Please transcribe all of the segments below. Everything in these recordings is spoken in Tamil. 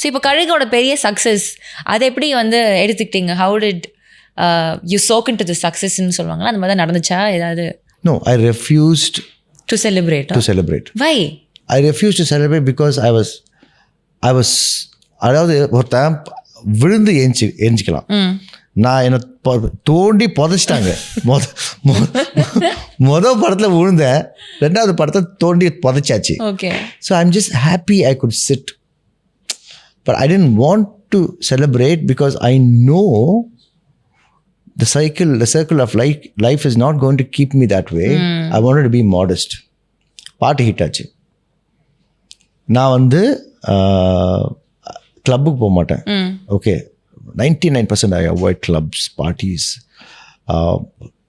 ஸோ இப்போ கழுகோட பெரிய சக்ஸஸ் அதை எப்படி வந்து எடுத்துக்கிட்டீங்க? How did you soak in to the சக்ஸஸ்ன்னு சொல்லுவாங்களா, அந்த மாதிரி தான் நடந்துச்சா ஏதாவது? No, I refused to celebrate. to celebrate. Why? I refused to celebrate because I was அதாவது ஒருத்தன் விழுந்து எஞ்சிக்கலாம். நான் என்னை தோண்டி புதைச்சிட்டாங்க. மொதல் படத்தில் விழுந்தேன், ரெண்டாவது படத்தை தோண்டி புதைச்சாச்சு. Okay. So I'm just happy I could sit. But I didn't want to celebrate because I know the circle of life is not going to keep me that way. I wanted to be modest. பாட்டு ஹிட் ஆச்சு. நான் வந்து கிளப்புக்கு போக மாட்டேன். Okay, 99% I avoid clubs, parties,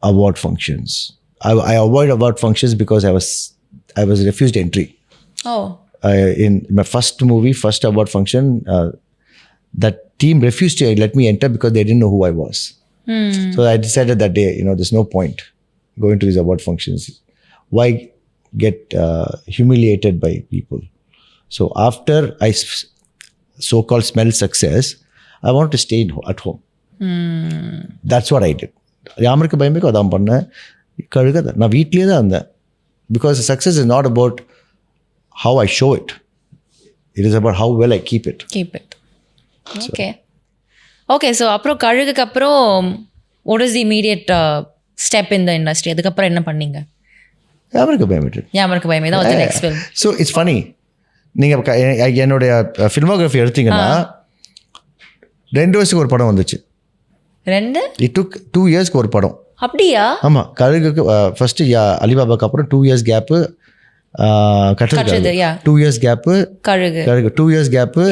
award functions. I avoid award functions because I was refused entry. Oh. In my first movie, first award function, that team refused to let me enter because they didn't know who I was. So I decided that day, there's no point going to these award functions. Why get humiliated by people? So after I so-called smell success, I want to stay at home. That's what I did. யாமருக்கு பயமேக்கு அதான் பண்ணேன். கழுக நான் வீட்லேயே தான் இருந்தேன். Because success is not about how I show it. It is about how well I keep it. Okay. Okay. So அப்புறம் கழுகுக்கு அப்புறம் what is the immediate step in the industry? அதுக்கப்புறம் என்ன பண்ணீங்க? யாமருக்கு பயமேட்டு. யாமருக்கு பயமே தான் வந்து next film. So it's funny, நீங்கள் என்னுடைய ஃபில்மோகிராஃபி எடுத்தீங்கன்னா 2 வருஷத்துக்கு ஒரு படம் வந்துச்சு. 2? It took 2 yearsக்கு ஒரு படம். அப்படியா? ஆமாம். கழுகுக்கு ஃபஸ்ட்டு அலிபாபாக்கு அப்புறம் 2 years கேப்பு, கட்டுறது 2 years கேப்பு, கழுகு 2 years கேப்பு,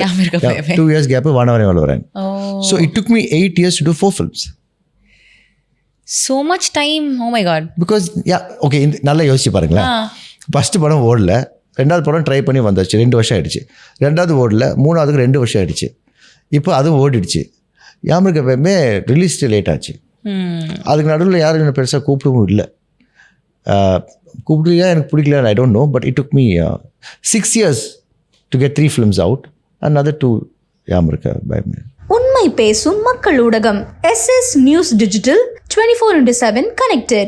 2 years கேப்பு, வானவரே வளவரேன். So it took me 8 years to do 4 films. So much time. Oh my god. Because okay, நல்லா யோசிச்சு பாருங்களேன். ஃபஸ்ட்டு படம் ஓடல, ரெண்டாவது படம் ட்ரை பண்ணி வந்துச்சு, 2 வருஷம் ஆகிடுச்சு. ரெண்டாவது ஓடல, மூணாவதுக்கு 2 வருஷம் ஆகிடுச்சு. இப்போ அதுவும் ஓடிடுச்சு. யாமருக்கு எப்பயுமே ரிலீஸ் லேட் ஆச்சு. அதுக்கு நடுவில் யாரும் என்ன பெருசாக கூப்பிடவும் இல்லை. கூப்பிடுறியா எனக்கு பிடிக்கல, I don't know. But it took me 6 years to get 3 films out, another 2 யாமருக்கு பயமே. உண்மை பேசும் மக்கள் ஊடகம் SS News Digital 24/7 connected.